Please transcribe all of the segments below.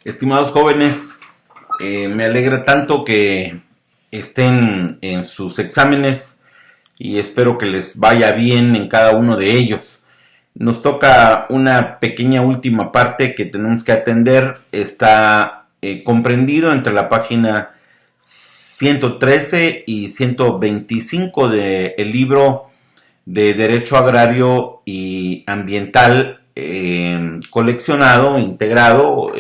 Estimados jóvenes, me alegra tanto que estén en sus exámenes y espero que les vaya bien en cada uno de ellos. Nos toca una pequeña última parte que tenemos que atender. Está comprendido entre la página 113 y 125 del libro de Derecho Agrario y Ambiental, coleccionado, integrado,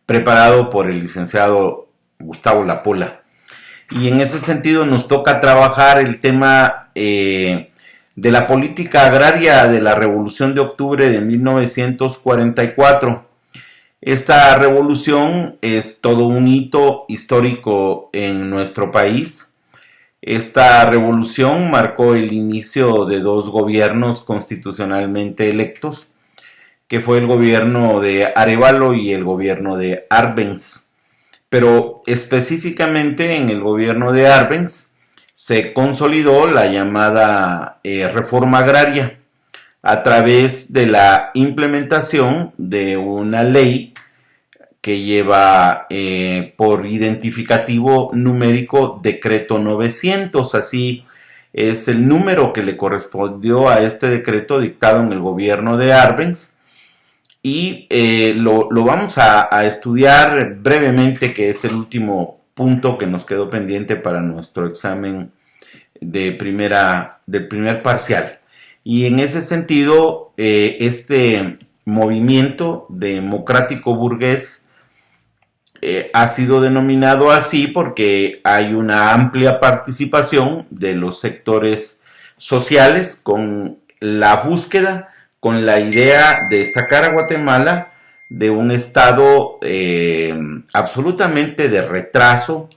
preparado por el licenciado Gustavo Lapola. Y en ese sentido nos toca trabajar el tema de la política agraria de la Revolución de Octubre de 1944. Esta revolución es todo un hito histórico en nuestro país. Esta revolución marcó el inicio de dos gobiernos constitucionalmente electos, que fue el gobierno de Arévalo y el gobierno de Arbenz. Pero específicamente en el gobierno de Arbenz se consolidó la llamada reforma agraria a través de la implementación de una ley que lleva por identificativo numérico Decreto 900, así es el número que le correspondió a este decreto dictado en el gobierno de Arbenz. Y lo vamos a estudiar brevemente, que es el último punto que nos quedó pendiente para nuestro examen del primer parcial. Y en ese sentido, este movimiento democrático burgués ha sido denominado así porque hay una amplia participación de los sectores sociales con la búsqueda, con la idea de sacar a Guatemala de un estado absolutamente de retraso,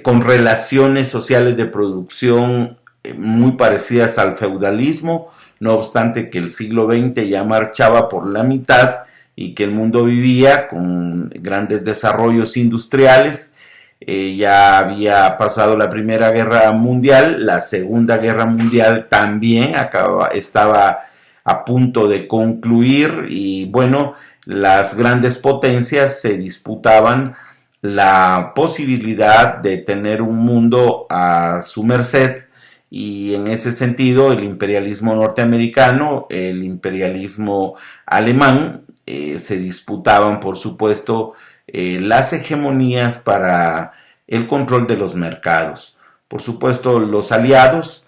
con relaciones sociales de producción muy parecidas al feudalismo, no obstante que el siglo XX ya marchaba por la mitad y que el mundo vivía con grandes desarrollos industriales. Ya había pasado la Primera Guerra Mundial, la Segunda Guerra Mundial también estaba a punto de concluir y bueno, las grandes potencias se disputaban la posibilidad de tener un mundo a su merced, y en ese sentido el imperialismo norteamericano, el imperialismo alemán, se disputaban por supuesto las hegemonías para el control de los mercados. Por supuesto los aliados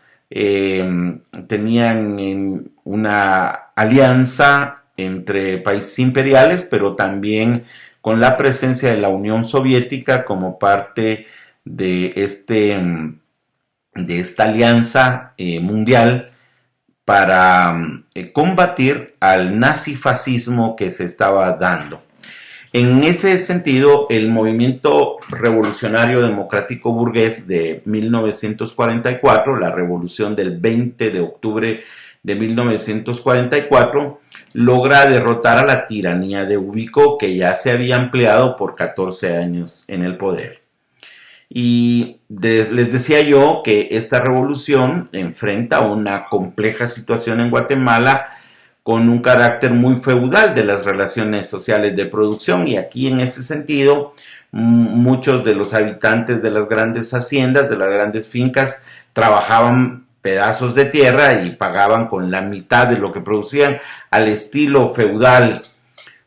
tenían una alianza entre países imperiales, pero también con la presencia de la Unión Soviética como parte de esta alianza mundial para combatir al nazifascismo que se estaba dando. En ese sentido, el movimiento revolucionario democrático burgués de 1944, la revolución del 20 de octubre de 1944, logra derrotar a la tiranía de Ubico, que ya se había empleado por 14 años en el poder. Y les decía yo que esta revolución enfrenta una compleja situación en Guatemala con un carácter muy feudal de las relaciones sociales de producción, y aquí en ese sentido muchos de los habitantes de las grandes haciendas, de las grandes fincas, trabajaban pedazos de tierra y pagaban con la mitad de lo que producían al estilo feudal.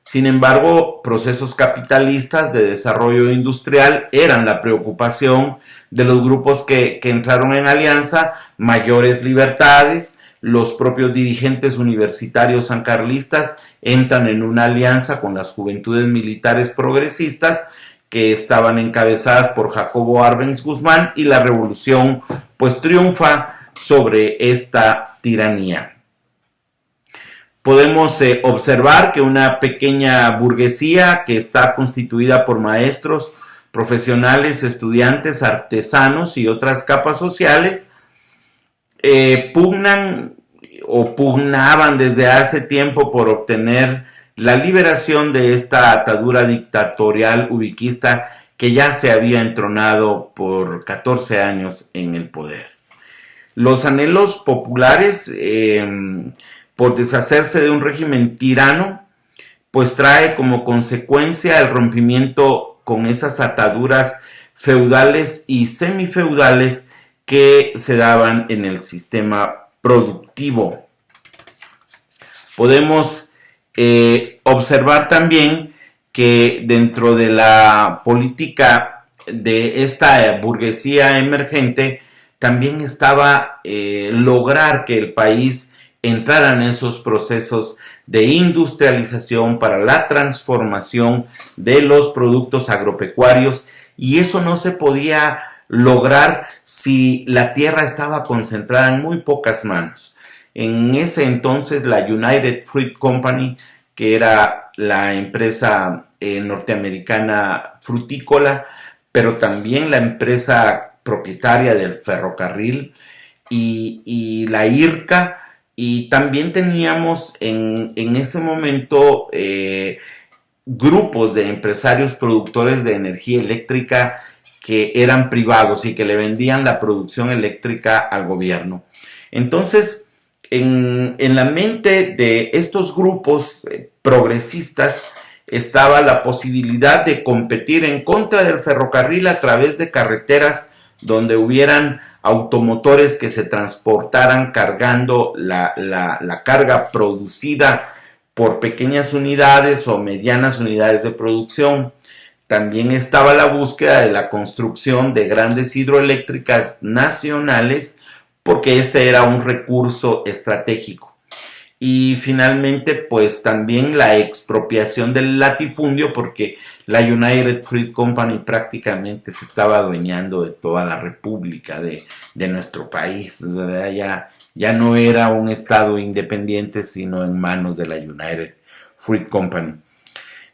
Sin embargo, procesos capitalistas de desarrollo industrial eran la preocupación de los grupos que entraron en alianza, mayores libertades. Los propios dirigentes universitarios sancarlistas entran en una alianza con las juventudes militares progresistas que estaban encabezadas por Jacobo Arbenz Guzmán, y la revolución pues triunfa sobre esta tiranía. Podemos observar que una pequeña burguesía que está constituida por maestros, profesionales, estudiantes, artesanos y otras capas sociales pugnaban desde hace tiempo por obtener la liberación de esta atadura dictatorial ubiquista que ya se había entronado por 14 años en el poder. Los anhelos populares por deshacerse de un régimen tirano pues trae como consecuencia el rompimiento con esas ataduras feudales y semifeudales que se daban en el sistema productivo. Podemos observar también que dentro de la política de esta burguesía emergente también estaba lograr que el país entrara en esos procesos de industrialización para la transformación de los productos agropecuarios, y eso no se podía lograr si la tierra estaba concentrada en muy pocas manos. En ese entonces la United Fruit Company, que era la empresa norteamericana frutícola, pero también la empresa propietaria del ferrocarril y la IRCA, y también teníamos en ese momento grupos de empresarios productores de energía eléctrica que eran privados y que le vendían la producción eléctrica al gobierno. Entonces, en la mente de estos grupos progresistas estaba la posibilidad de competir en contra del ferrocarril a través de carreteras donde hubieran automotores que se transportaran cargando la carga producida por pequeñas unidades o medianas unidades de producción. También estaba la búsqueda de la construcción de grandes hidroeléctricas nacionales, porque este era un recurso estratégico. Y finalmente, pues también la expropiación del latifundio, porque la United Fruit Company prácticamente se estaba adueñando de toda la república de nuestro país, ¿verdad? Ya no era un estado independiente, sino en manos de la United Fruit Company.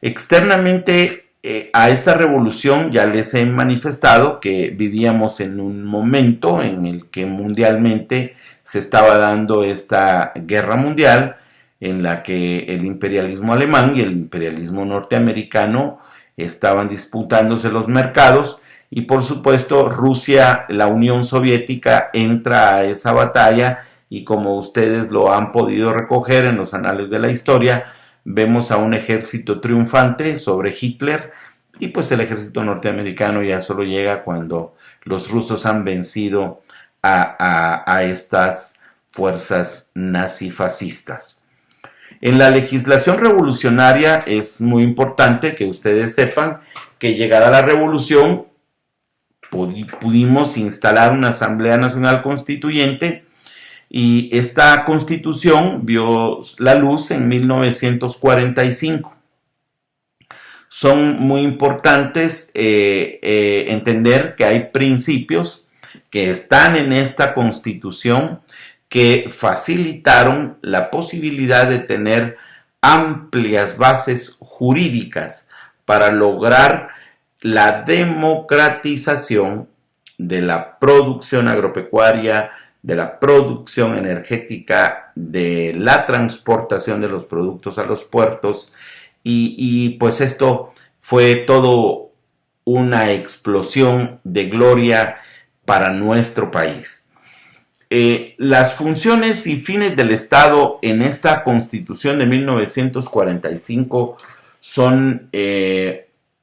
Externamente, a esta revolución ya les he manifestado que vivíamos en un momento en el que mundialmente se estaba dando esta guerra mundial en la que el imperialismo alemán y el imperialismo norteamericano estaban disputándose los mercados, y por supuesto Rusia, la Unión Soviética, entra a esa batalla, y como ustedes lo han podido recoger en los anales de la historia, vemos a un ejército triunfante sobre Hitler, y pues el ejército norteamericano ya solo llega cuando los rusos han vencido a estas fuerzas nazifascistas. En la legislación revolucionaria es muy importante que ustedes sepan que llegada la revolución pudimos instalar una Asamblea Nacional Constituyente, y esta constitución vio la luz en 1945. Son muy importantes entender que hay principios que están en esta constitución que facilitaron la posibilidad de tener amplias bases jurídicas para lograr la democratización de la producción agropecuaria, de la producción energética, de la transportación de los productos a los puertos, y pues esto fue todo una explosión de gloria para nuestro país. Las funciones y fines del Estado en esta Constitución de 1945 son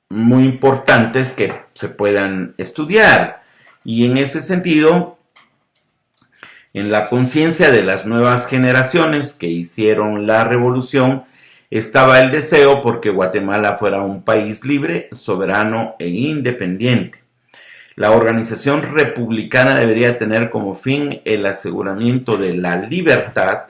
muy importantes que se puedan estudiar, y en ese sentido, en la conciencia de las nuevas generaciones que hicieron la revolución, estaba el deseo porque Guatemala fuera un país libre, soberano e independiente. La organización republicana debería tener como fin el aseguramiento de la libertad,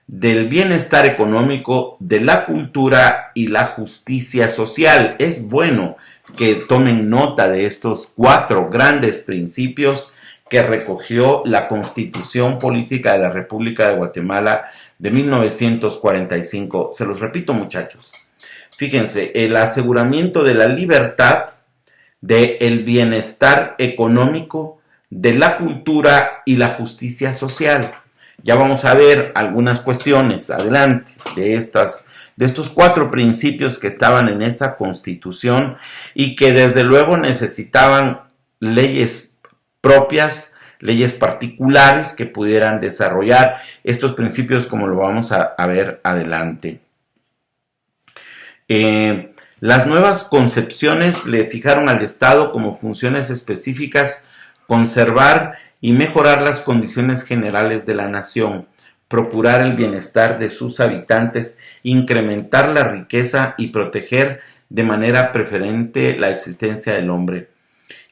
del bienestar económico, de la cultura y la justicia social. Es bueno que tomen nota de estos 4 grandes principios que recogió la Constitución Política de la República de Guatemala de 1945. Se los repito, muchachos. Fíjense, el aseguramiento de la libertad, del bienestar económico, de la cultura y la justicia social. Ya vamos a ver algunas cuestiones adelante de estos 4 principios que estaban en esa Constitución y que desde luego necesitaban leyes propias, leyes particulares que pudieran desarrollar estos principios, como lo vamos a ver adelante. Las nuevas concepciones le fijaron al Estado como funciones específicas conservar y mejorar las condiciones generales de la nación, procurar el bienestar de sus habitantes, incrementar la riqueza y proteger de manera preferente la existencia del hombre.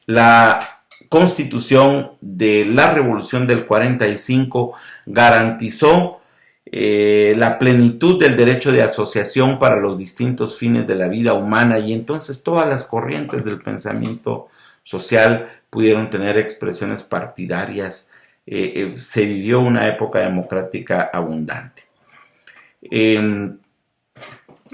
La Constitución de la Revolución del 45 garantizó la plenitud del derecho de asociación para los distintos fines de la vida humana, y entonces todas las corrientes del pensamiento social pudieron tener expresiones partidarias. Se vivió una época democrática abundante.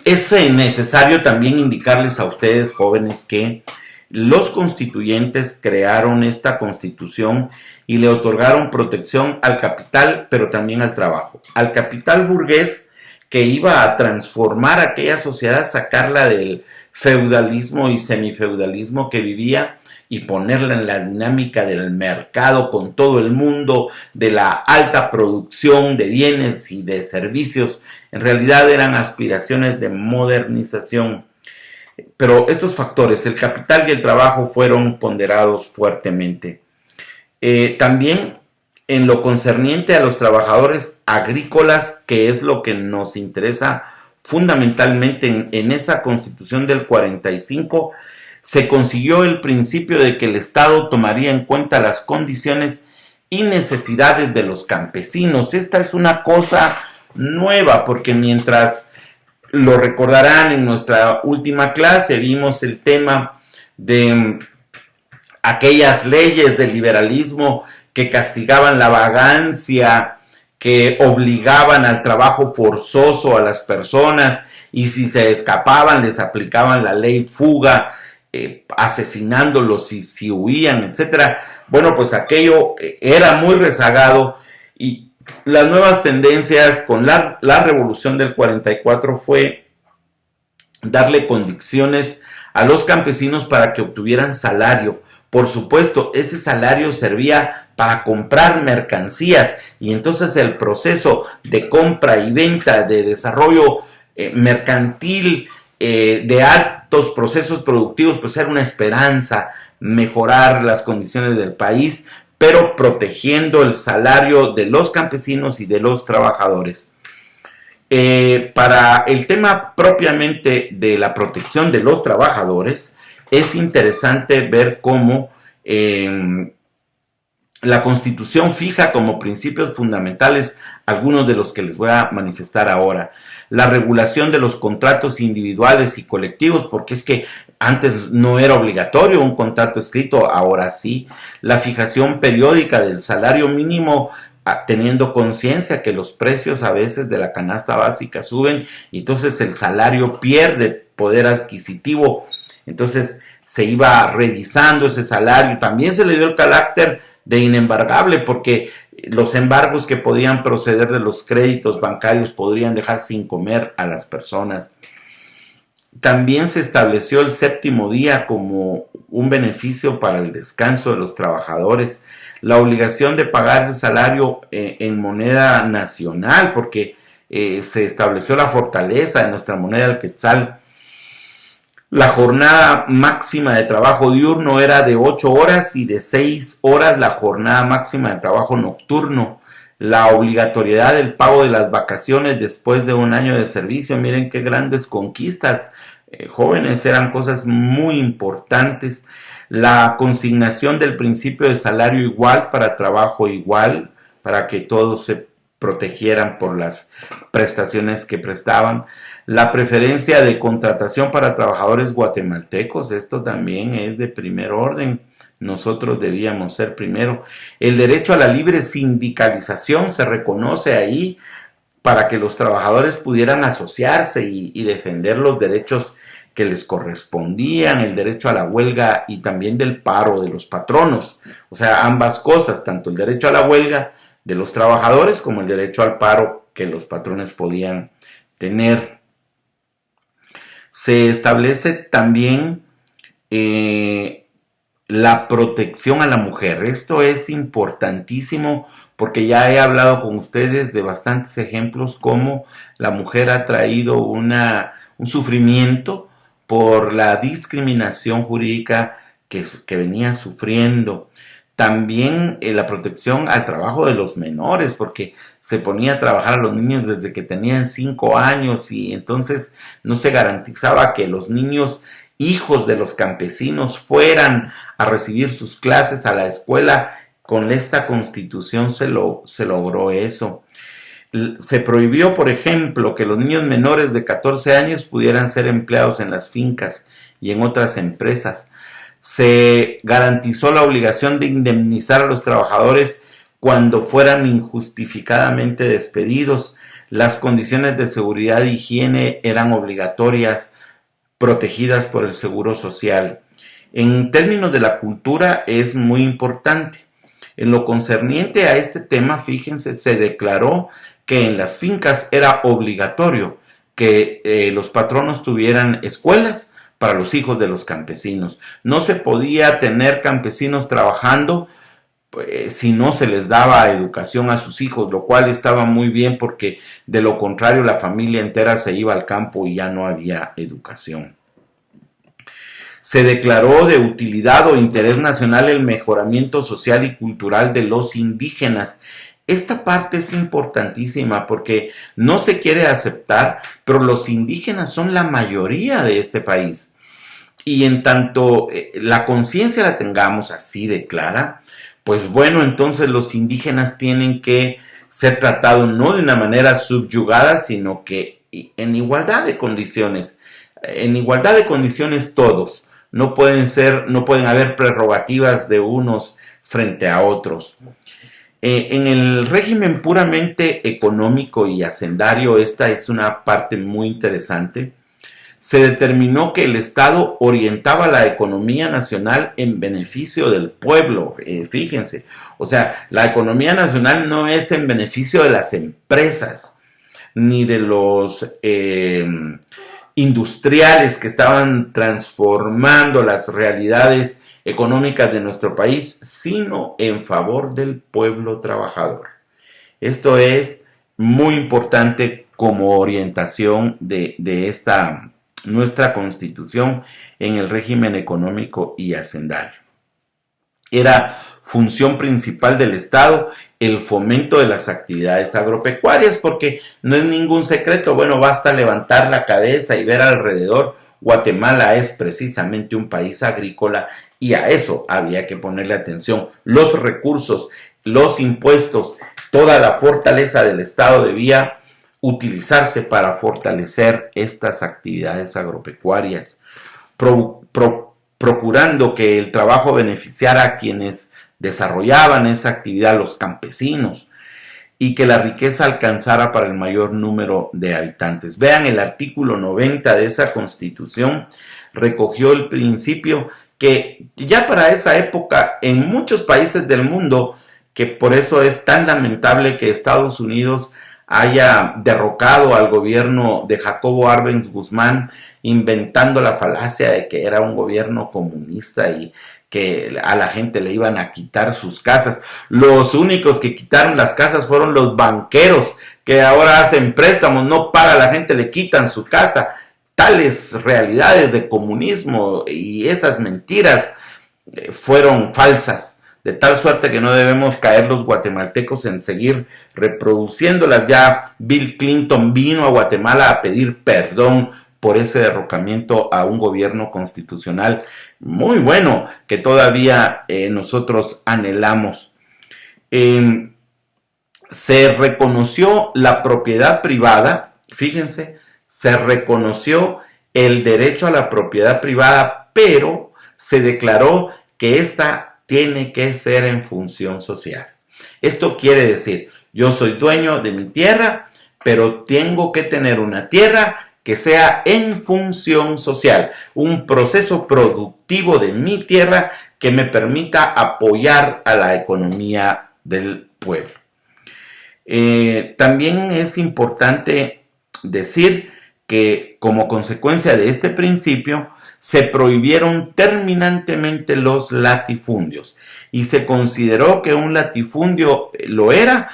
Es necesario también indicarles a ustedes, jóvenes, que los constituyentes crearon esta constitución y le otorgaron protección al capital, pero también al trabajo. Al capital burgués, que iba a transformar aquella sociedad, sacarla del feudalismo y semifeudalismo que vivía y ponerla en la dinámica del mercado con todo el mundo, de la alta producción de bienes y de servicios. En realidad eran aspiraciones de modernización. Pero estos factores, el capital y el trabajo, fueron ponderados fuertemente. También en lo concerniente a los trabajadores agrícolas, que es lo que nos interesa fundamentalmente en esa Constitución del 45, se consiguió el principio de que el Estado tomaría en cuenta las condiciones y necesidades de los campesinos. Esta es una cosa nueva, porque mientras, lo recordarán, en nuestra última clase vimos el tema de aquellas leyes del liberalismo que castigaban la vagancia, que obligaban al trabajo forzoso a las personas, y si se escapaban les aplicaban la ley fuga, asesinándolos si huían, etc. Bueno, pues aquello era muy rezagado, y las nuevas tendencias con la revolución del 44 fue darle condiciones a los campesinos para que obtuvieran salario. Por supuesto, ese salario servía para comprar mercancías, y entonces el proceso de compra y venta, de desarrollo mercantil, de altos procesos productivos, pues era una esperanza mejorar las condiciones del país, pero protegiendo el salario de los campesinos y de los trabajadores. Para el tema propiamente de la protección de los trabajadores, es interesante ver cómo la Constitución fija como principios fundamentales algunos de los que les voy a manifestar ahora. La regulación de los contratos individuales y colectivos, porque es que antes no era obligatorio un contrato escrito, ahora sí. La fijación periódica del salario mínimo, teniendo conciencia que los precios a veces de la canasta básica suben, y entonces el salario pierde poder adquisitivo. Entonces se iba revisando ese salario. También se le dio el carácter de inembargable, porque los embargos que podían proceder de los créditos bancarios podrían dejar sin comer a las personas. También se estableció el séptimo día como un beneficio para el descanso de los trabajadores, la obligación de pagar el salario en moneda nacional, porque se estableció la fortaleza de nuestra moneda, el quetzal. La jornada máxima de trabajo diurno era de 8 horas y de 6 horas la jornada máxima de trabajo nocturno. La obligatoriedad del pago de las vacaciones después de un año de servicio. Miren qué grandes conquistas, jóvenes, eran cosas muy importantes. La consignación del principio de salario igual para trabajo igual, para que todos se protegieran por las prestaciones que prestaban. La preferencia de contratación para trabajadores guatemaltecos, esto también es de primer orden. Nosotros debíamos ser primero. El derecho a la libre sindicalización se reconoce ahí para que los trabajadores pudieran asociarse y defender los derechos que les correspondían, el derecho a la huelga y también del paro de los patronos. O sea, ambas cosas, tanto el derecho a la huelga de los trabajadores como el derecho al paro que los patrones podían tener. Se establece también la protección a la mujer. Esto es importantísimo, porque ya he hablado con ustedes de bastantes ejemplos cómo la mujer ha traído un sufrimiento por la discriminación jurídica que venía sufriendo. También la protección al trabajo de los menores, porque se ponía a trabajar a los niños desde que tenían 5 años y entonces no se garantizaba que los niños hijos de los campesinos fueran a recibir sus clases a la escuela. Con esta constitución se logró eso. Se prohibió, por ejemplo, que los niños menores de 14 años pudieran ser empleados en las fincas y en otras empresas. Se garantizó la obligación de indemnizar a los trabajadores cuando fueran injustificadamente despedidos. Las condiciones de seguridad e higiene eran obligatorias, protegidas por el Seguro Social. En términos de la cultura es muy importante. En lo concerniente a este tema, fíjense, se declaró que en las fincas era obligatorio que los patronos tuvieran escuelas para los hijos de los campesinos. No se podía tener campesinos trabajando si no se les daba educación a sus hijos, lo cual estaba muy bien porque de lo contrario la familia entera se iba al campo y ya no había educación. Se declaró de utilidad o interés nacional el mejoramiento social y cultural de los indígenas. Esta parte es importantísima porque no se quiere aceptar, pero los indígenas son la mayoría de este país. Y en tanto la conciencia la tengamos así de clara, pues bueno, entonces los indígenas tienen que ser tratados no de una manera subyugada, sino que en igualdad de condiciones. En igualdad de condiciones todos. No pueden haber prerrogativas de unos frente a otros. En el régimen puramente económico y hacendario, esta es una parte muy interesante, se determinó que el Estado orientaba la economía nacional en beneficio del pueblo. Fíjense, o sea, la economía nacional no es en beneficio de las empresas, ni de los industriales que estaban transformando las realidades económicas de nuestro país, sino en favor del pueblo trabajador. Esto es muy importante como orientación de esta nuestra Constitución en el régimen económico y hacendario. Era función principal del Estado el fomento de las actividades agropecuarias, porque no es ningún secreto, bueno, basta levantar la cabeza y ver alrededor. Guatemala es precisamente un país agrícola y a eso había que ponerle atención. Los recursos, los impuestos, toda la fortaleza del Estado debía utilizarse para fortalecer estas actividades agropecuarias, procurando que el trabajo beneficiara a quienes desarrollaban esa actividad, los campesinos, y que la riqueza alcanzara para el mayor número de habitantes. Vean, el artículo 90 de esa Constitución recogió el principio que ya para esa época en muchos países del mundo, que por eso es tan lamentable que Estados Unidos haya derrocado al gobierno de Jacobo Arbenz Guzmán, inventando la falacia de que era un gobierno comunista y que a la gente le iban a quitar sus casas. Los únicos que quitaron las casas fueron los banqueros, que ahora hacen préstamos, no paga la gente, le quitan su casa. Tales realidades de comunismo y esas mentiras fueron falsas, de tal suerte que no debemos caer los guatemaltecos en seguir reproduciéndolas. Ya Bill Clinton vino a Guatemala a pedir perdón por ese derrocamiento a un gobierno constitucional muy bueno que todavía nosotros anhelamos. Se reconoció la propiedad privada, fíjense, se reconoció el derecho a la propiedad privada, pero se declaró que esta tiene que ser en función social. Esto quiere decir, yo soy dueño de mi tierra, pero tengo que tener una tierra que sea en función social, un proceso productivo de mi tierra que me permita apoyar a la economía del pueblo. También es importante decir que como consecuencia de este principio se prohibieron terminantemente los latifundios y se consideró que un latifundio lo era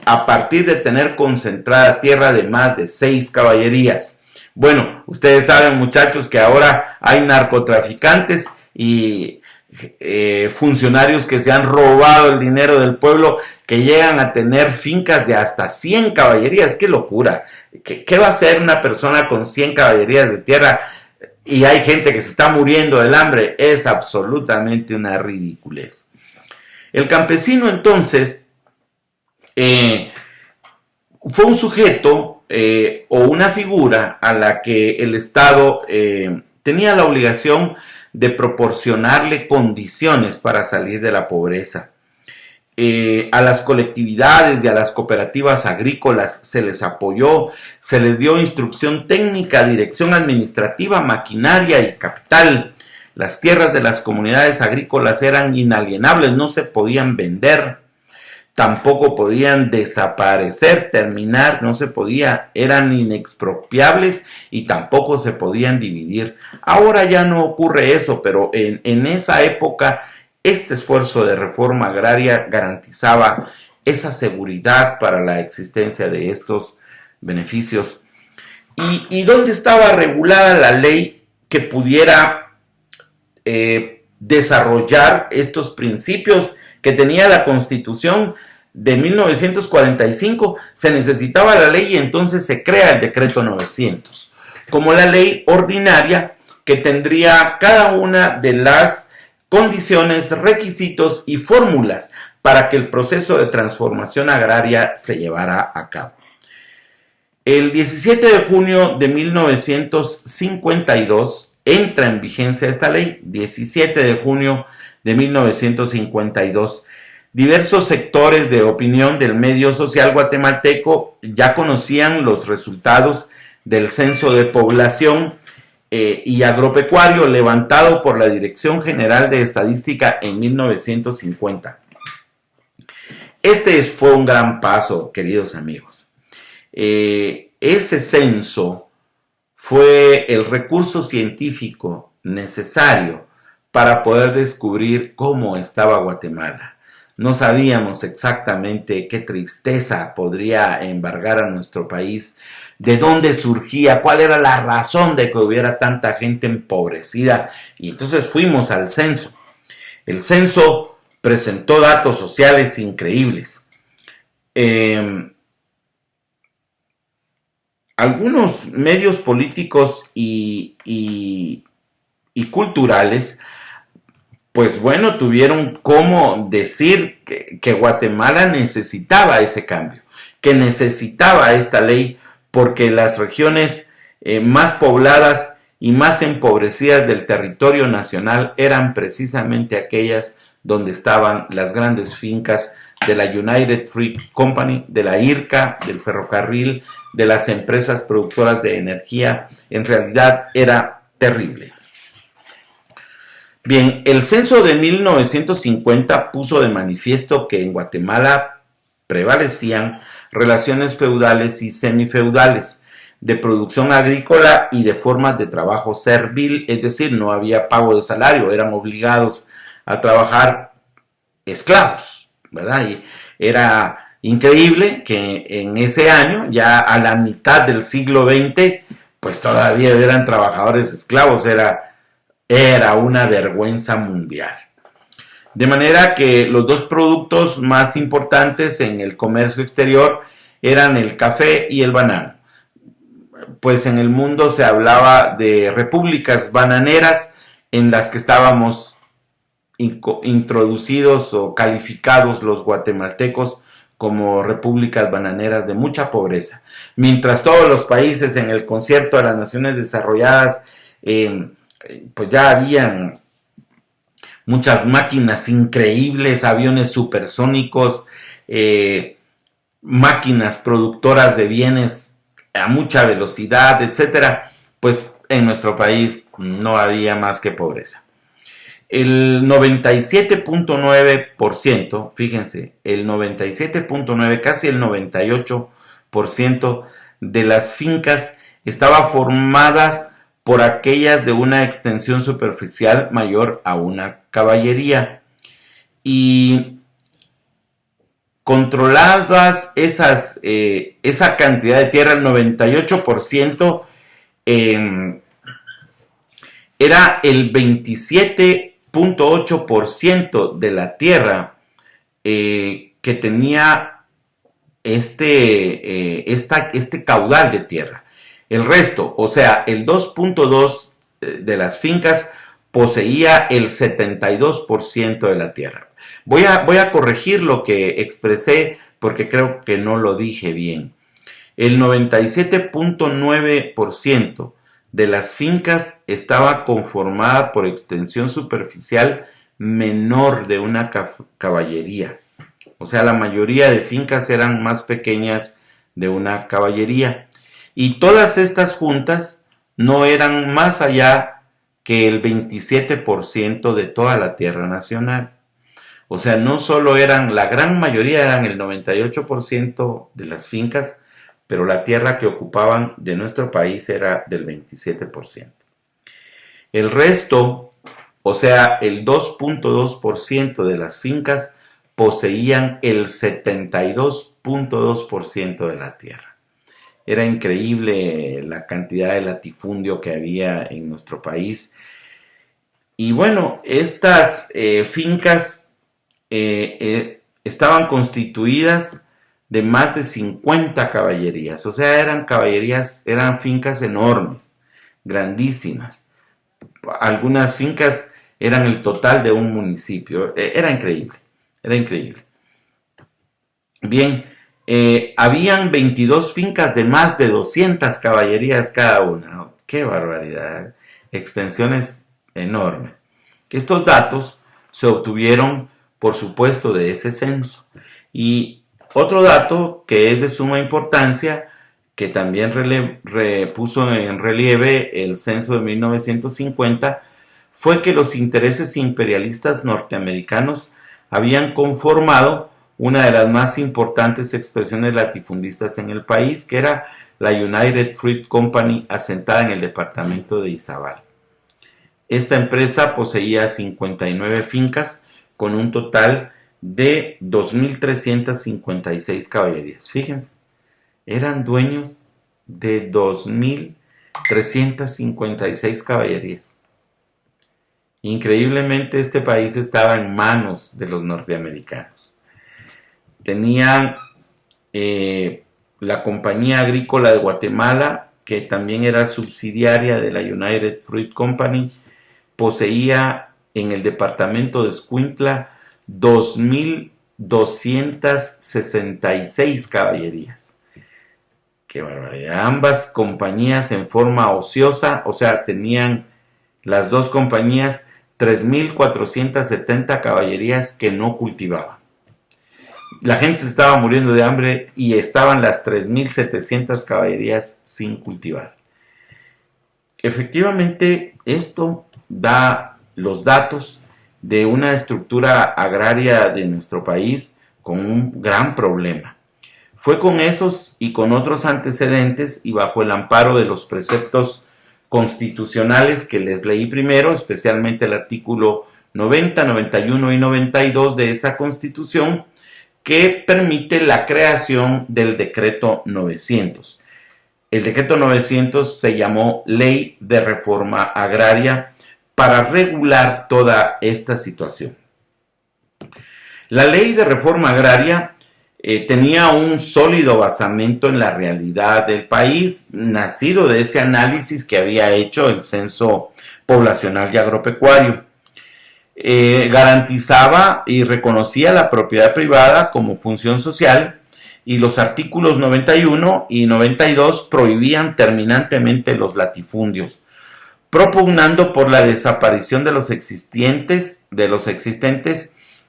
a partir de tener concentrada tierra de más de 6 caballerías. Bueno, ustedes saben, muchachos, que ahora hay narcotraficantes y funcionarios que se han robado el dinero del pueblo, que llegan a tener fincas de hasta 100 caballerías. ¡Qué locura! ¿Qué va a hacer una persona con 100 caballerías de tierra? Y hay gente que se está muriendo del hambre. Es absolutamente una ridiculez. El campesino, entonces, fue un sujeto o una figura a la que el Estado tenía la obligación de proporcionarle condiciones para salir de la pobreza. A las colectividades y a las cooperativas agrícolas se les apoyó, se les dio instrucción técnica, dirección administrativa, maquinaria y capital. Las tierras de las comunidades agrícolas eran inalienables, no se podían vender, tampoco podían desaparecer, terminar, no se podía, eran inexpropiables y tampoco se podían dividir. Ahora ya no ocurre eso, pero en esa época este esfuerzo de reforma agraria garantizaba esa seguridad para la existencia de estos beneficios. ¿Y dónde estaba regulada la ley que pudiera desarrollar estos principios que tenía la Constitución de 1945? Se necesitaba la ley y entonces se crea el decreto 900, como la ley ordinaria que tendría cada una de las condiciones, requisitos y fórmulas para que el proceso de transformación agraria se llevara a cabo. El 17 de junio de 1952 entra en vigencia esta ley, 17 de junio de 1952. Diversos sectores de opinión del medio social guatemalteco ya conocían los resultados del censo de población y agropecuario levantado por la Dirección General de Estadística en 1950. Este fue un gran paso, queridos amigos. Ese censo fue el recurso científico necesario para poder descubrir cómo estaba Guatemala. No sabíamos exactamente qué tristeza podría embargar a nuestro país, de dónde surgía, cuál era la razón de que hubiera tanta gente empobrecida. Y entonces fuimos al censo. El censo presentó datos sociales increíbles. Algunos medios políticos y culturales, pues bueno, tuvieron como decir que Guatemala necesitaba ese cambio, que necesitaba esta ley, porque las regiones más pobladas y más empobrecidas del territorio nacional eran precisamente aquellas donde estaban las grandes fincas de la United Fruit Company, de la IRCA, del ferrocarril, de las empresas productoras de energía. En realidad era terrible. Bien, el censo de 1950 puso de manifiesto que en Guatemala prevalecían relaciones feudales y semifeudales de producción agrícola y de formas de trabajo servil, es decir, no había pago de salario, eran obligados a trabajar esclavos, ¿verdad? Y era increíble que en ese año, ya a la mitad del siglo XX, pues todavía eran trabajadores esclavos, era una vergüenza mundial. De manera que los dos productos más importantes en el comercio exterior eran el café y el banano. Pues en el mundo se hablaba de repúblicas bananeras en las que estábamos introducidos o calificados los guatemaltecos como repúblicas bananeras de mucha pobreza. Mientras todos los países en el concierto de las naciones desarrolladas pues ya habían muchas máquinas increíbles, aviones supersónicos, máquinas productoras de bienes a mucha velocidad, etcétera, pues en nuestro país no había más que pobreza. El 97.9%, fíjense, el 97.9%, casi el 98% de las fincas estaban formadas por aquellas de una extensión superficial mayor a una caballería. Y controladas esa cantidad de tierra, el 98% eh, era el 27.8% de la tierra que tenía este caudal de tierra. El resto, o sea, el 2.2 de las fincas poseía el 72% de la tierra. Voy a corregir lo que expresé porque creo que no lo dije bien. El 97.9% de las fincas estaba conformada por extensión superficial menor de una caballería. O sea, la mayoría de fincas eran más pequeñas de una caballería. Y todas estas juntas no eran más allá que el 27% de toda la tierra nacional. O sea, no solo eran, la gran mayoría eran el 98% de las fincas, pero la tierra que ocupaban de nuestro país era del 27%. El resto, o sea, el 2.2% de las fincas poseían el 72.2% de la tierra. Era increíble la cantidad de latifundio que había en nuestro país. Y bueno, estas fincas estaban constituidas de más de 50 caballerías, o sea, eran fincas enormes, grandísimas. Algunas fincas eran el total de un municipio, era increíble. Bien, habían 22 fincas de más de 200 caballerías cada una. ¡Qué barbaridad! Extensiones enormes. Estos datos se obtuvieron, por supuesto, de ese censo. Y otro dato que es de suma importancia, que también puso en relieve el censo de 1950, fue que los intereses imperialistas norteamericanos habían conformado una de las más importantes expresiones latifundistas en el país, que era la United Fruit Company, asentada en el departamento de Izabal. Esta empresa poseía 59 fincas con un total de 2.356 caballerías. Fíjense, eran dueños de 2.356 caballerías. Increíblemente, este país estaba en manos de los norteamericanos. Tenían la Compañía Agrícola de Guatemala, que también era subsidiaria de la United Fruit Company, poseía en el departamento de Escuintla 2.266 caballerías. ¡Qué barbaridad! Ambas compañías en forma ociosa, o sea, tenían las dos compañías 3.470 caballerías que no cultivaban. La gente se estaba muriendo de hambre y estaban las 3.700 caballerías sin cultivar. Efectivamente, esto da los datos de una estructura agraria de nuestro país con un gran problema. Fue con esos y con otros antecedentes y bajo el amparo de los preceptos constitucionales que les leí primero, especialmente el artículo 90, 91 y 92 de esa Constitución, que permite la creación del Decreto 900. El Decreto 900 se llamó Ley de Reforma Agraria para regular toda esta situación. La Ley de Reforma Agraria tenía un sólido basamento en la realidad del país, nacido de ese análisis que había hecho el Censo Poblacional y Agropecuario. Garantizaba y reconocía la propiedad privada como función social, y los artículos 91 y 92 prohibían terminantemente los latifundios, propugnando por la desaparición de los existentes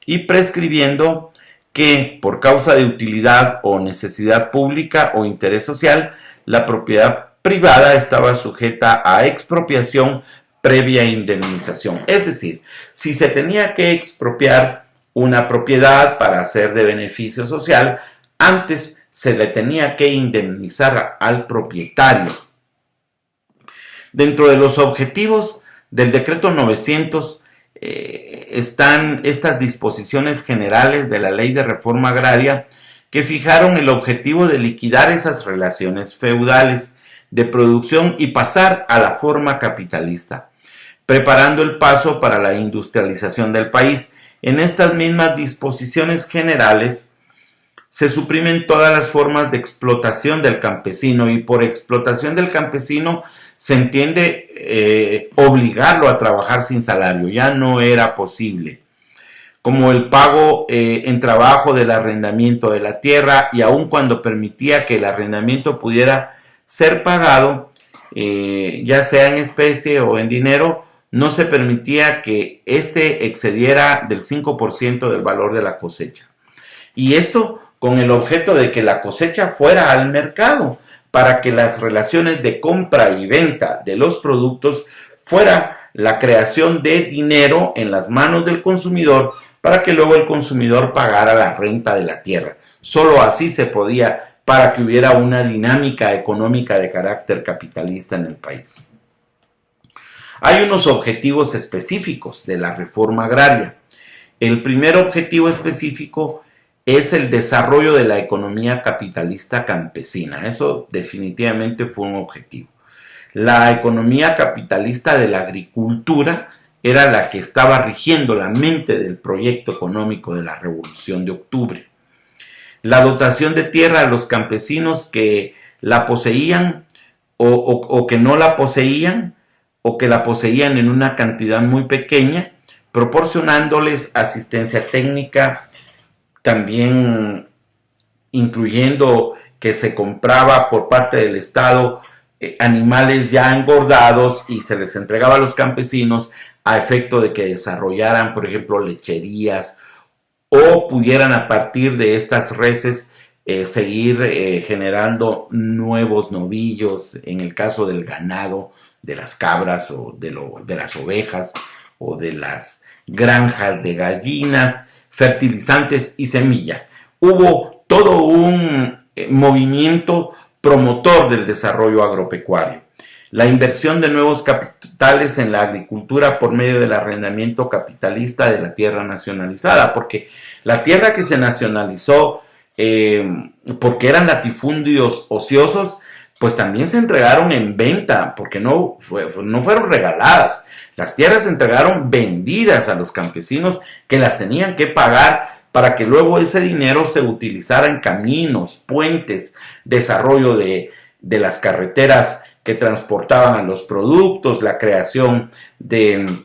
y prescribiendo que, por causa de utilidad o necesidad pública o interés social, la propiedad privada estaba sujeta a expropiación previa indemnización. Es decir, si se tenía que expropiar una propiedad para hacer de beneficio social, antes se le tenía que indemnizar al propietario. Dentro de los objetivos del Decreto 900 están estas disposiciones generales de la Ley de Reforma Agraria que fijaron el objetivo de liquidar esas relaciones feudales, de producción y pasar a la forma capitalista, preparando el paso para la industrialización del país. En estas mismas disposiciones generales se suprimen todas las formas de explotación del campesino, y por explotación del campesino se entiende obligarlo a trabajar sin salario. Ya no era posible, como el pago en trabajo del arrendamiento de la tierra, y aun cuando permitía que el arrendamiento pudiera ser pagado, ya sea en especie o en dinero, no se permitía que éste excediera del 5% del valor de la cosecha. Y esto con el objeto de que la cosecha fuera al mercado, para que las relaciones de compra y venta de los productos fuera la creación de dinero en las manos del consumidor, para que luego el consumidor pagara la renta de la tierra. Solo así se podía, para que hubiera una dinámica económica de carácter capitalista en el país. Hay unos objetivos específicos de la reforma agraria. El primer objetivo específico es el desarrollo de la economía capitalista campesina. Eso definitivamente fue un objetivo. La economía capitalista de la agricultura era la que estaba rigiendo la mente del proyecto económico de la Revolución de Octubre. La dotación de tierra a los campesinos que la poseían o que no la poseían, o que la poseían en una cantidad muy pequeña, proporcionándoles asistencia técnica, también incluyendo que se compraba por parte del Estado animales ya engordados y se les entregaba a los campesinos a efecto de que desarrollaran, por ejemplo, lecherías, o pudieran a partir de estas reses seguir generando nuevos novillos, en el caso del ganado, de las cabras o de las ovejas, o de las granjas de gallinas, fertilizantes y semillas. Hubo todo un movimiento promotor del desarrollo agropecuario. La inversión de nuevos capitales en la agricultura por medio del arrendamiento capitalista de la tierra nacionalizada, porque la tierra que se nacionalizó porque eran latifundios ociosos, pues también se entregaron en venta, porque no fueron regaladas. Las tierras se entregaron vendidas a los campesinos, que las tenían que pagar para que luego ese dinero se utilizara en caminos, puentes, desarrollo de las carreteras que transportaban a los productos, la creación de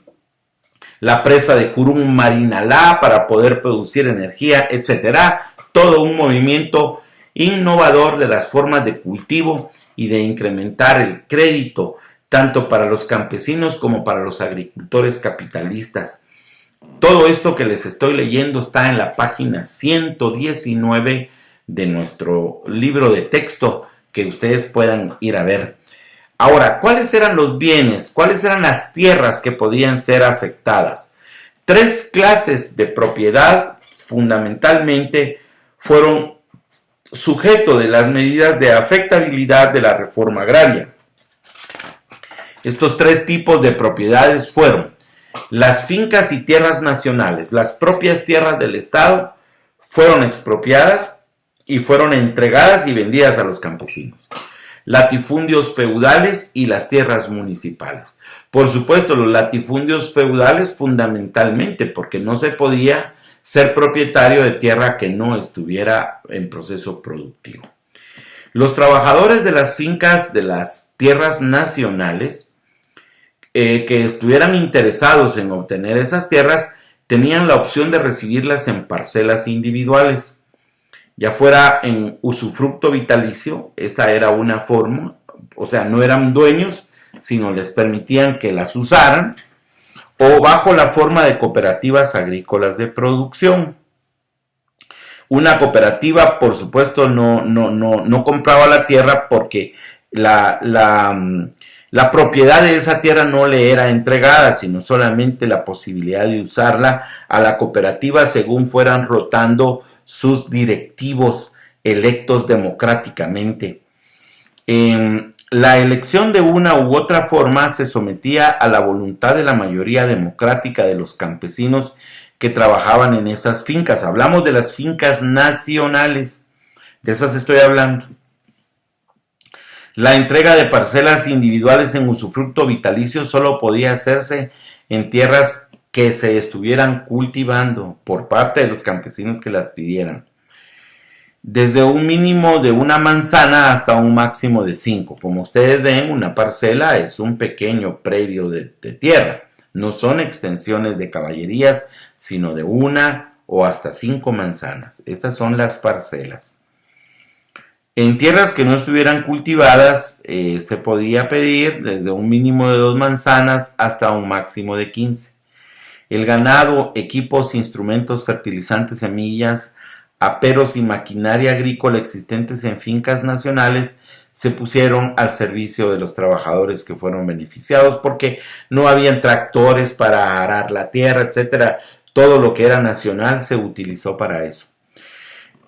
la presa de Jurum-Marinalá para poder producir energía, etcétera. Todo un movimiento innovador de las formas de cultivo y de incrementar el crédito tanto para los campesinos como para los agricultores capitalistas. Todo esto que les estoy leyendo está en la página 119 de nuestro libro de texto, que ustedes puedan ir a ver. Ahora, ¿cuáles eran los bienes? ¿Cuáles eran las tierras que podían ser afectadas? Tres clases de propiedad fundamentalmente fueron sujeto de las medidas de afectabilidad de la reforma agraria. Estos tres tipos de propiedades fueron las fincas y tierras nacionales. Las propias tierras del Estado fueron expropiadas y fueron entregadas y vendidas a los campesinos. Latifundios feudales y las tierras municipales. Por supuesto, los latifundios feudales fundamentalmente porque no se podía ser propietario de tierra que no estuviera en proceso productivo. Los trabajadores de las fincas de las tierras nacionales que estuvieran interesados en obtener esas tierras tenían la opción de recibirlas en parcelas individuales, ya fuera en usufructo vitalicio. Esta era una forma, o sea, no eran dueños, sino les permitían que las usaran, o bajo la forma de cooperativas agrícolas de producción. Una cooperativa, por supuesto, no compraba la tierra porque la propiedad de esa tierra no le era entregada, sino solamente la posibilidad de usarla a la cooperativa según fueran rotando sus directivos electos democráticamente. La elección de una u otra forma se sometía a la voluntad de la mayoría democrática de los campesinos que trabajaban en esas fincas. Hablamos de las fincas nacionales, de esas estoy hablando. La entrega de parcelas individuales en usufructo vitalicio solo podía hacerse en tierras que se estuvieran cultivando por parte de los campesinos que las pidieran. Desde un mínimo de una manzana hasta un máximo de 5. Como ustedes ven, una parcela es un pequeño predio de tierra. No son extensiones de caballerías, sino de 1 o hasta 5 manzanas. Estas son las parcelas. En tierras que no estuvieran cultivadas se podía pedir desde un mínimo de 2 manzanas hasta un máximo de 15. El ganado, equipos, instrumentos, fertilizantes, semillas, aperos y maquinaria agrícola existentes en fincas nacionales se pusieron al servicio de los trabajadores que fueron beneficiados porque no habían tractores para arar la tierra, etc. Todo lo que era nacional se utilizó para eso.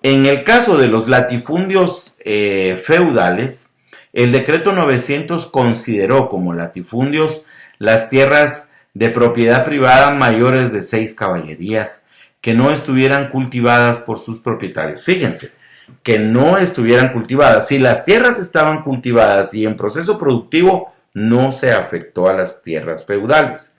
En el caso de los latifundios feudales, el decreto 900 consideró como latifundios las tierras de propiedad privada mayores de 6 caballerías que no estuvieran cultivadas por sus propietarios. Fíjense, que no estuvieran cultivadas. Si las tierras estaban cultivadas y en proceso productivo, no se afectó a las tierras feudales.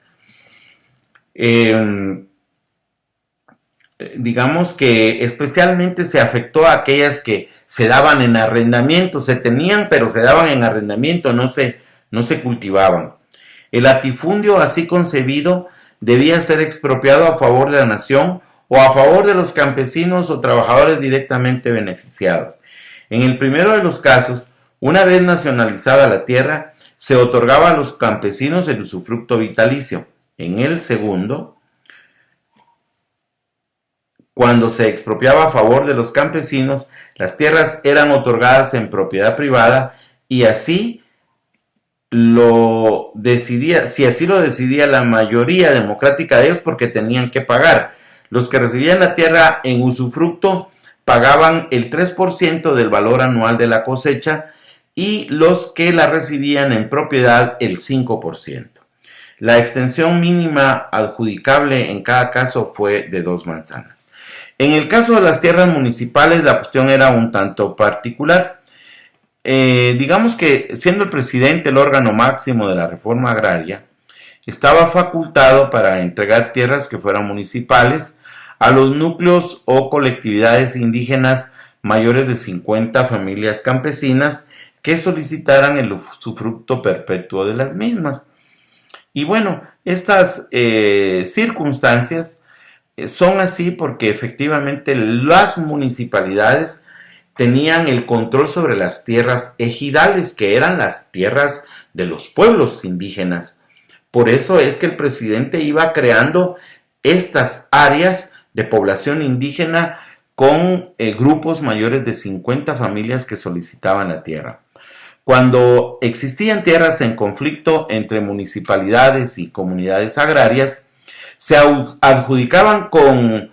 Digamos que especialmente se afectó a aquellas que se daban en arrendamiento, se tenían pero se daban en arrendamiento, no se cultivaban. El latifundio así concebido debía ser expropiado a favor de la nación o a favor de los campesinos o trabajadores directamente beneficiados. En el primero de los casos, una vez nacionalizada la tierra, se otorgaba a los campesinos el usufructo vitalicio. En el segundo, cuando se expropiaba a favor de los campesinos, las tierras eran otorgadas en propiedad privada y así lo decidía, si así lo decidía la mayoría democrática de ellos, porque tenían que pagar. Los que recibían la tierra en usufructo pagaban el 3% del valor anual de la cosecha y los que la recibían en propiedad el 5%. La extensión mínima adjudicable en cada caso fue de 2 manzanas. En el caso de las tierras municipales, la cuestión era un tanto particular. Digamos que siendo el presidente el órgano máximo de la reforma agraria, estaba facultado para entregar tierras que fueran municipales a los núcleos o colectividades indígenas mayores de 50 familias campesinas que solicitaran el usufructo perpetuo de las mismas. Y bueno, estas circunstancias son así porque efectivamente las municipalidades tenían el control sobre las tierras ejidales, que eran las tierras de los pueblos indígenas. Por eso es que el presidente iba creando estas áreas de población indígena con grupos mayores de 50 familias que solicitaban la tierra. Cuando existían tierras en conflicto entre municipalidades y comunidades agrarias, se adjudicaban con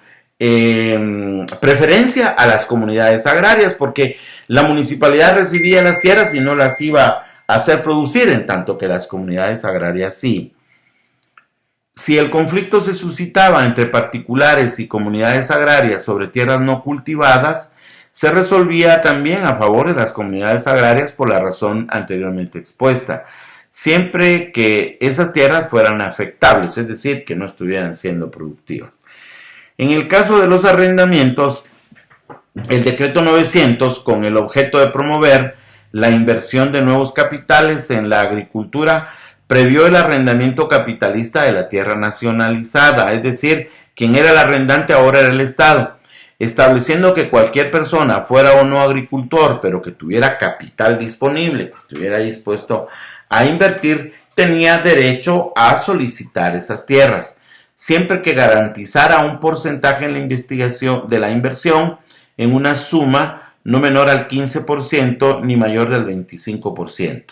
preferencia a las comunidades agrarias porque la municipalidad recibía las tierras y no las iba a hacer producir, en tanto que las comunidades agrarias sí. Si el conflicto se suscitaba entre particulares y comunidades agrarias sobre tierras no cultivadas, se resolvía también a favor de las comunidades agrarias por la razón anteriormente expuesta, siempre que esas tierras fueran afectables, es decir, que no estuvieran siendo productivas. En el caso de los arrendamientos, el decreto 900, con el objeto de promover la inversión de nuevos capitales en la agricultura, previó el arrendamiento capitalista de la tierra nacionalizada, es decir, quien era el arrendante ahora era el Estado, estableciendo que cualquier persona, fuera o no agricultor, pero que tuviera capital disponible, que estuviera dispuesto a invertir, tenía derecho a solicitar esas tierras, siempre que garantizara un porcentaje en la investigación de la inversión en una suma no menor al 15% ni mayor del 25%.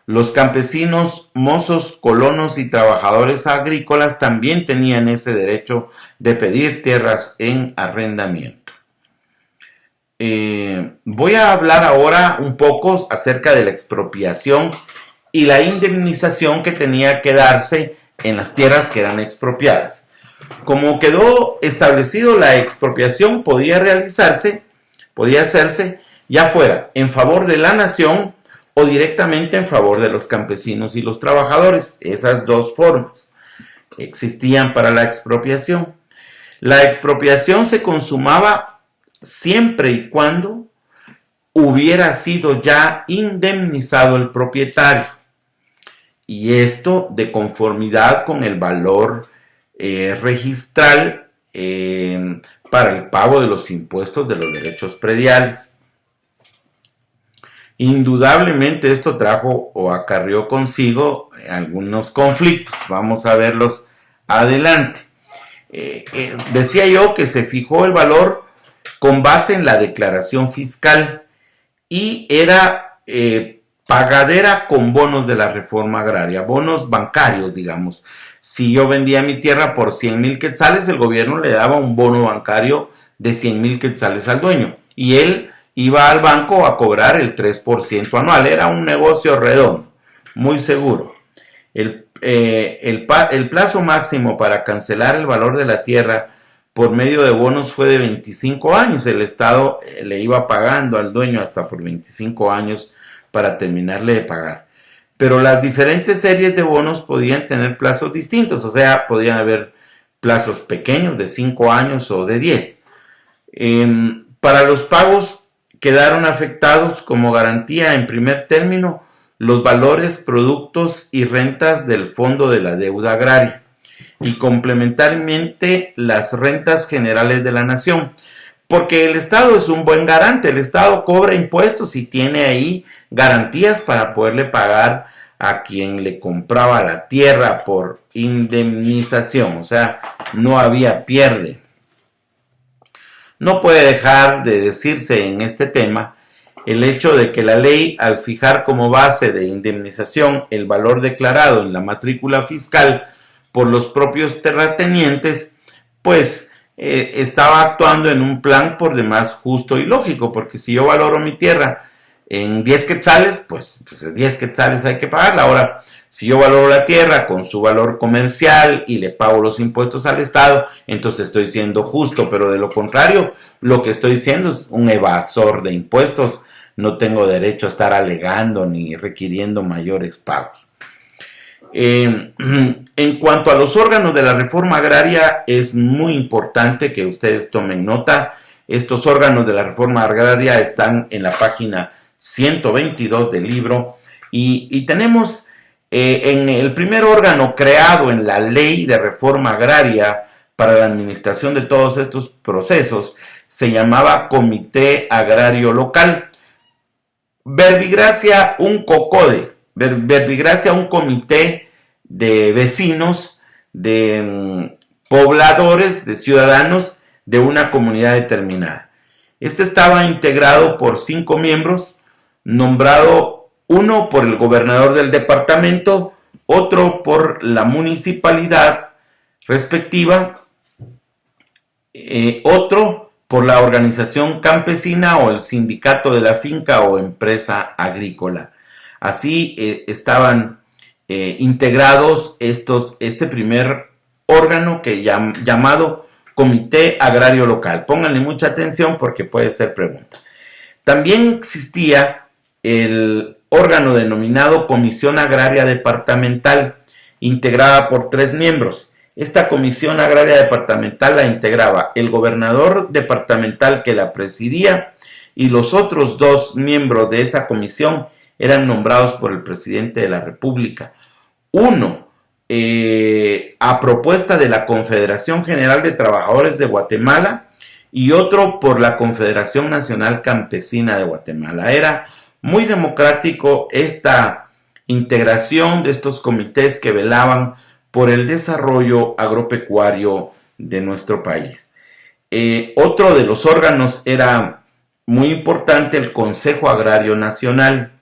Los campesinos, mozos, colonos y trabajadores agrícolas también tenían ese derecho de pedir tierras en arrendamiento. Voy a hablar ahora un poco acerca de la expropiación y la indemnización que tenía que darse en las tierras que eran expropiadas. Como quedó establecido, la expropiación podía hacerse ya fuera en favor de la nación o directamente en favor de los campesinos y los trabajadores. Esas dos formas existían para la expropiación. La expropiación se consumaba siempre y cuando hubiera sido ya indemnizado el propietario, y esto de conformidad con el valor registral para el pago de los impuestos de los derechos prediales. Indudablemente esto trajo o acarreó consigo algunos conflictos. Vamos a verlos adelante. Decía yo que se fijó el valor con base en la declaración fiscal y era pagadera con bonos de la reforma agraria, bonos bancarios, digamos. Si yo vendía mi tierra por 100,000 quetzales, el gobierno le daba un bono bancario de 100,000 quetzales al dueño y él iba al banco a cobrar el 3% anual. Era un negocio redondo, muy seguro. El plazo máximo para cancelar el valor de la tierra por medio de bonos fue de 25 años. El Estado le iba pagando al dueño hasta por 25 años para terminarle de pagar. Pero las diferentes series de bonos podían tener plazos distintos, o sea, podían haber plazos pequeños de 5 años o de 10. Para los pagos quedaron afectados como garantía en primer término los valores, productos y rentas del Fondo de la Deuda Agraria y complementariamente las rentas generales de la nación, porque el Estado es un buen garante. El Estado cobra impuestos y tiene ahí garantías para poderle pagar a quien le compraba la tierra por indemnización, o sea, no había pierde. No puede dejar de decirse en este tema el hecho de que la ley, al fijar como base de indemnización el valor declarado en la matrícula fiscal por los propios terratenientes, pues estaba actuando en un plan por demás justo y lógico, porque si yo valoro mi tierra en 10 quetzales, pues 10 quetzales hay que pagarla. Ahora, si yo valoro la tierra con su valor comercial y le pago los impuestos al Estado, entonces estoy siendo justo, pero de lo contrario, lo que estoy siendo es un evasor de impuestos. No tengo derecho a estar alegando ni requiriendo mayores pagos. En cuanto a los órganos de la reforma agraria, es muy importante que ustedes tomen nota. Estos órganos de la reforma agraria están en la página 122 del libro y tenemos en el primer órgano creado en la ley de reforma agraria para la administración de todos estos procesos, se llamaba Comité Agrario Local. Verbigracia un COCODE, verbigracia un comité de vecinos, de pobladores, de ciudadanos de una comunidad determinada. Este estaba integrado por 5 miembros, nombrado uno por el gobernador del departamento, otro por la municipalidad respectiva, otro por la organización campesina o el sindicato de la finca o empresa agrícola. Así estaban integrados este primer órgano llamado Comité Agrario Local. Pónganle mucha atención porque puede ser pregunta. También existía el órgano denominado Comisión Agraria Departamental, integrada por 3 miembros. Esta Comisión Agraria Departamental la integraba el gobernador departamental que la presidía y los otros 2 miembros de esa comisión eran nombrados por el presidente de la República. Uno, a propuesta de la Confederación General de Trabajadores de Guatemala y otro por la Confederación Nacional Campesina de Guatemala. Era muy democrático esta integración de estos comités que velaban por el desarrollo agropecuario de nuestro país. Otro de los órganos era muy importante, el Consejo Agrario Nacional.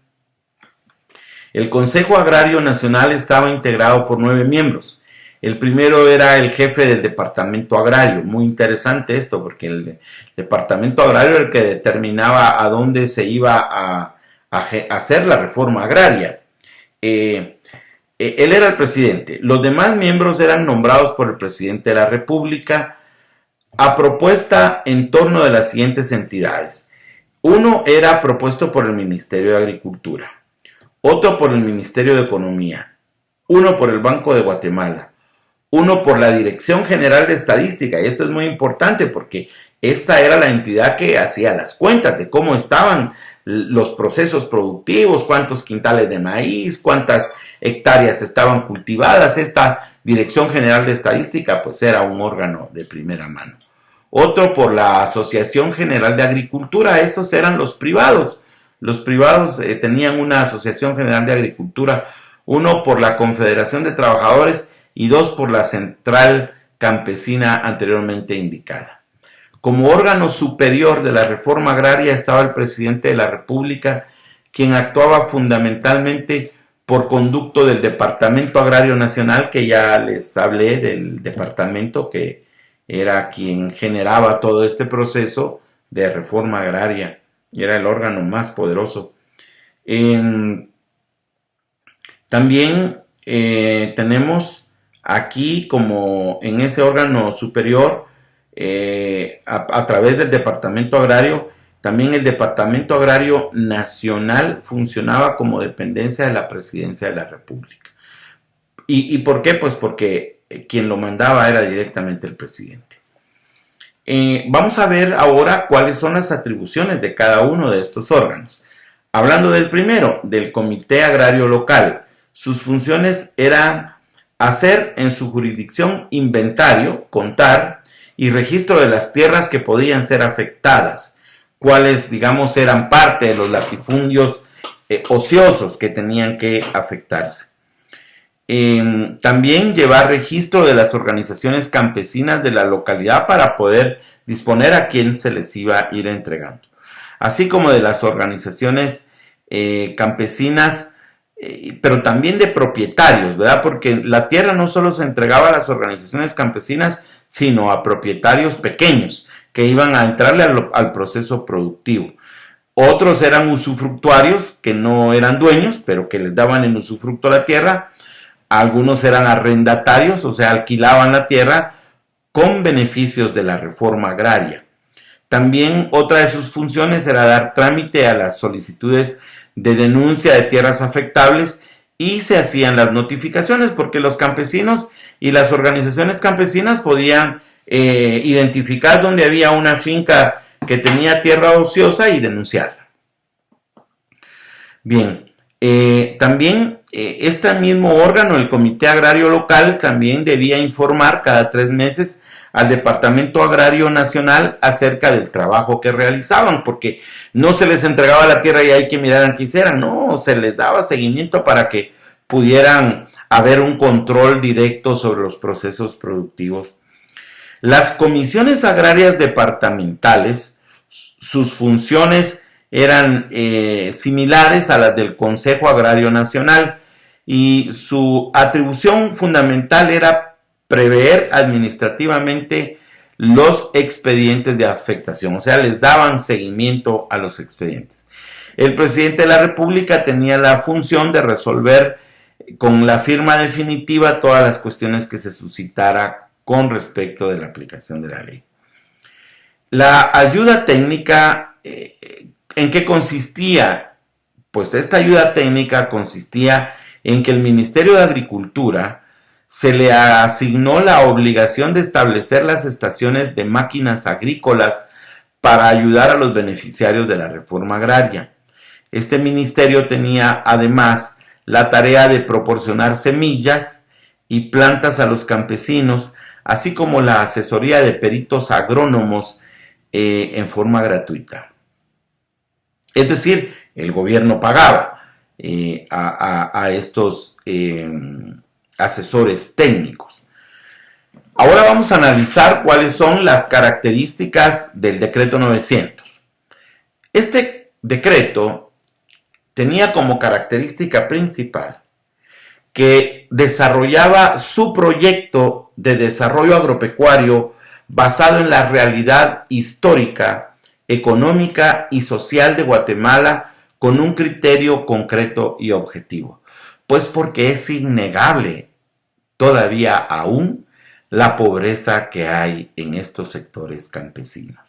El Consejo Agrario Nacional estaba integrado por 9 miembros. El primero era el jefe del departamento agrario. Muy interesante esto, porque el departamento agrario era el que determinaba a dónde se iba a hacer la reforma agraria. Él era el presidente. Los demás miembros eran nombrados por el presidente de la República a propuesta en torno de las siguientes entidades. Uno era propuesto por el Ministerio de Agricultura. otro por el Ministerio de Economía, uno por el Banco de Guatemala, uno por la Dirección General de Estadística, y esto es muy importante porque esta era la entidad que hacía las cuentas de cómo estaban los procesos productivos, cuántos quintales de maíz, cuántas hectáreas estaban cultivadas. Esta Dirección General de Estadística pues era un órgano de primera mano. Otro por la Asociación General de Agricultura, estos eran los privados. Los privados tenían una Asociación General de Agricultura, uno por la Confederación de Trabajadores y dos por la Central Campesina anteriormente indicada. Como órgano superior de la reforma agraria estaba el presidente de la República, quien actuaba fundamentalmente por conducto del Departamento Agrario Nacional, que ya les hablé del departamento que era quien generaba todo este proceso de reforma agraria, y era el órgano más poderoso. También tenemos aquí, como en ese órgano superior, a través del Departamento Agrario, también el Departamento Agrario Nacional funcionaba como dependencia de la Presidencia de la República. ¿Y por qué? Pues porque quien lo mandaba era directamente el presidente. Vamos a ver ahora cuáles son las atribuciones de cada uno de estos órganos. Hablando del primero, del Comité Agrario Local, sus funciones eran hacer en su jurisdicción inventario, contar y registro de las tierras que podían ser afectadas, cuáles, digamos, eran parte de los latifundios ociosos que tenían que afectarse. También llevar registro de las organizaciones campesinas de la localidad para poder disponer a quién se les iba a ir entregando, así como de las organizaciones campesinas, pero también de propietarios, ¿verdad? Porque la tierra no solo se entregaba a las organizaciones campesinas, sino a propietarios pequeños que iban a entrarle al proceso productivo. Otros eran usufructuarios, que no eran dueños, pero que les daban en usufructo la tierra. Algunos eran arrendatarios, o sea, alquilaban la tierra con beneficios de la reforma agraria. También otra de sus funciones era dar trámite a las solicitudes de denuncia de tierras afectables y se hacían las notificaciones porque los campesinos y las organizaciones campesinas podían identificar dónde había una finca que tenía tierra ociosa y denunciarla. Bien, también este mismo órgano, el Comité Agrario Local, también debía informar cada 3 meses al Departamento Agrario Nacional acerca del trabajo que realizaban, porque no se les entregaba la tierra y hay que mirar qué hicieran, no, se les daba seguimiento para que pudieran haber un control directo sobre los procesos productivos. Las comisiones agrarias departamentales, sus funciones eran similares a las del Consejo Agrario Nacional y su atribución fundamental era prever administrativamente los expedientes de afectación, o sea, les daban seguimiento a los expedientes. El presidente de la República tenía la función de resolver con la firma definitiva todas las cuestiones que se suscitara con respecto de la aplicación de la ley. La ayuda técnica, ¿en qué consistía? Pues esta ayuda técnica consistía en que el Ministerio de Agricultura se le asignó la obligación de establecer las estaciones de máquinas agrícolas para ayudar a los beneficiarios de la reforma agraria. Este ministerio tenía además la tarea de proporcionar semillas y plantas a los campesinos, así como la asesoría de peritos agrónomos en forma gratuita. Es decir, el gobierno pagaba a estos asesores técnicos. Ahora vamos a analizar cuáles son las características del decreto 900. Este decreto tenía como característica principal que desarrollaba su proyecto de desarrollo agropecuario basado en la realidad histórica, económica y social de Guatemala con un criterio concreto y objetivo. Pues porque es innegable todavía aún la pobreza que hay en estos sectores campesinos.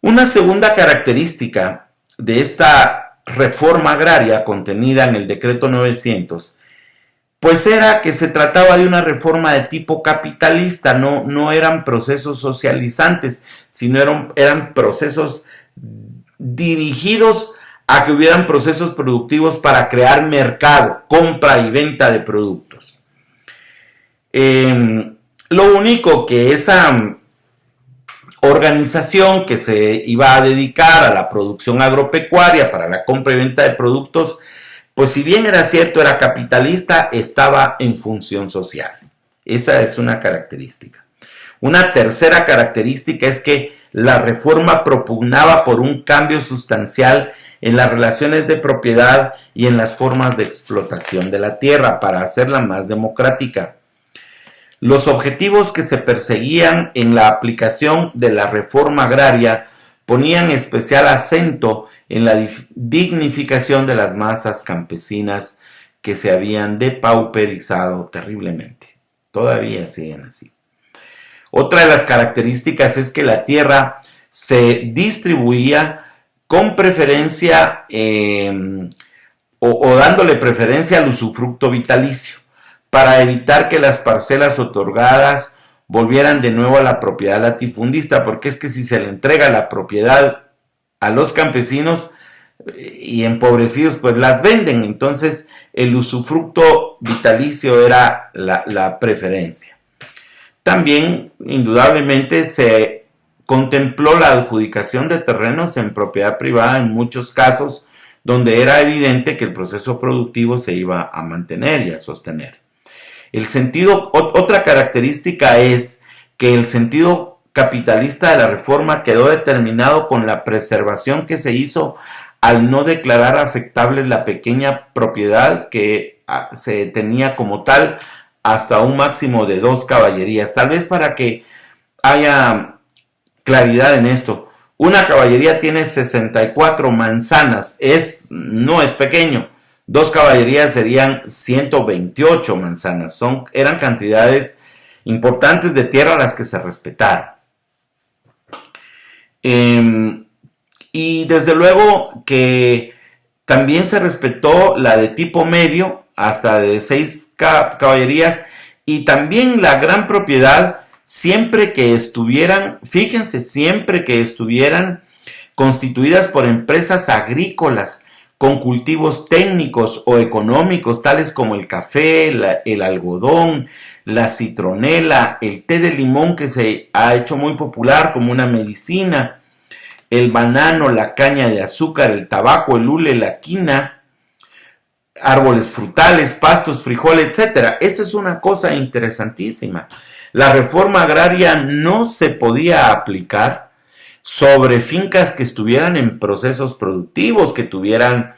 Una segunda característica de esta reforma agraria contenida en el decreto 900, pues era que se trataba de una reforma de tipo capitalista, no eran procesos socializantes, sino eran procesos dirigidos a que hubieran procesos productivos para crear mercado, compra y venta de productos. Lo único que esa organización que se iba a dedicar a la producción agropecuaria para la compra y venta de productos, pues si bien era cierto, era capitalista, estaba en función social. Esa es una característica. Una tercera característica es que la reforma propugnaba por un cambio sustancial en las relaciones de propiedad y en las formas de explotación de la tierra para hacerla más democrática. Los objetivos que se perseguían en la aplicación de la reforma agraria ponían especial acento en la dignificación de las masas campesinas que se habían depauperizado terriblemente. Todavía siguen así. Otra de las características es que la tierra se distribuía con preferencia o dándole preferencia al usufructo vitalicio, para evitar que las parcelas otorgadas volvieran de nuevo a la propiedad latifundista, porque es que si se le entrega la propiedad a los campesinos y empobrecidos, pues las venden. Entonces el usufructo vitalicio era la preferencia. También, indudablemente, se contempló la adjudicación de terrenos en propiedad privada en muchos casos donde era evidente que el proceso productivo se iba a mantener y a sostener. Otra característica es que el sentido capitalista de la reforma quedó determinado con la preservación que se hizo al no declarar afectable la pequeña propiedad que se tenía como tal hasta un máximo de 2 caballerías. Tal vez para que haya claridad en esto, una caballería tiene 64 manzanas, no es pequeño. 2 caballerías serían 128 manzanas. Eran cantidades importantes de tierra las que se respetaron. Y desde luego que también se respetó la de tipo medio hasta de 6 caballerías, y también la gran propiedad siempre que estuvieran, fíjense, siempre que estuvieran constituidas por empresas agrícolas con cultivos técnicos o económicos tales como el café, el algodón, la citronela, el té de limón, que se ha hecho muy popular como una medicina, el banano, la caña de azúcar, el tabaco, el hule, la quina, árboles frutales, pastos, frijoles, etc. Esta es una cosa interesantísima. La reforma agraria no se podía aplicar sobre fincas que estuvieran en procesos productivos, que tuvieran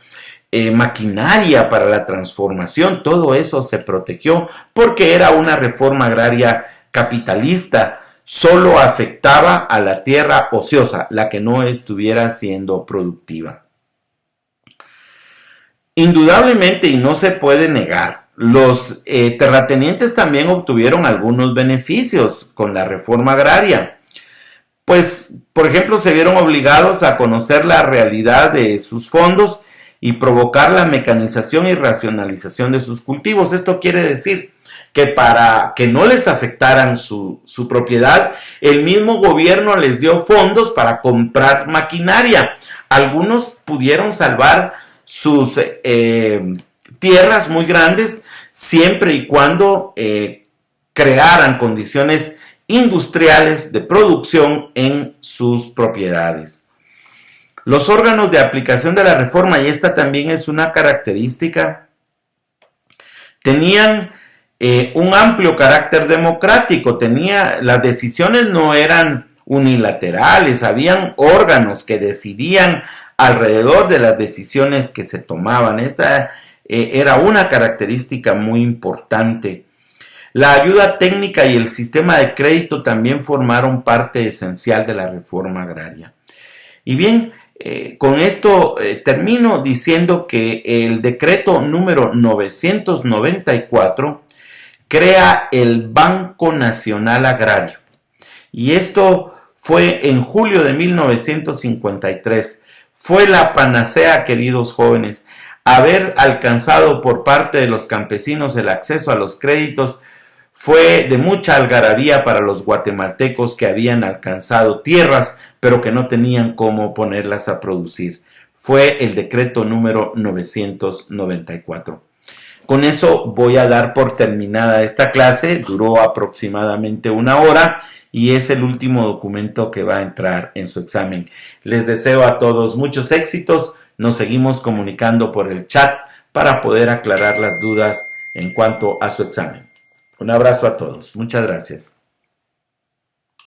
maquinaria para la transformación. Todo eso se protegió porque era una reforma agraria capitalista. Solo afectaba a la tierra ociosa, la que no estuviera siendo productiva. Indudablemente, y no se puede negar, los terratenientes también obtuvieron algunos beneficios con la reforma agraria. Pues, por ejemplo, se vieron obligados a conocer la realidad de sus fondos y provocar la mecanización y racionalización de sus cultivos. Esto quiere decir que para que no les afectaran su propiedad, el mismo gobierno les dio fondos para comprar maquinaria. Algunos pudieron salvar sus tierras muy grandes siempre y cuando crearan condiciones industriales de producción en sus propiedades. Los órganos de aplicación de la reforma, y esta también es una característica, tenían un amplio carácter democrático. Las decisiones no eran unilaterales, habían órganos que decidían alrededor de las decisiones que se tomaban. Esta era una característica muy importante. La ayuda técnica y el sistema de crédito también formaron parte esencial de la reforma agraria. Y bien, con esto termino diciendo que el decreto número 994 crea el Banco Nacional Agrario. Y esto fue en julio de 1953. Fue la panacea, queridos jóvenes. Haber alcanzado por parte de los campesinos el acceso a los créditos fue de mucha algarabía para los guatemaltecos que habían alcanzado tierras, pero que no tenían cómo ponerlas a producir. Fue el decreto número 994. Con eso voy a dar por terminada esta clase. Duró aproximadamente 1 hora y es el último documento que va a entrar en su examen. Les deseo a todos muchos éxitos. Nos seguimos comunicando por el chat para poder aclarar las dudas en cuanto a su examen. Un abrazo a todos. Muchas gracias.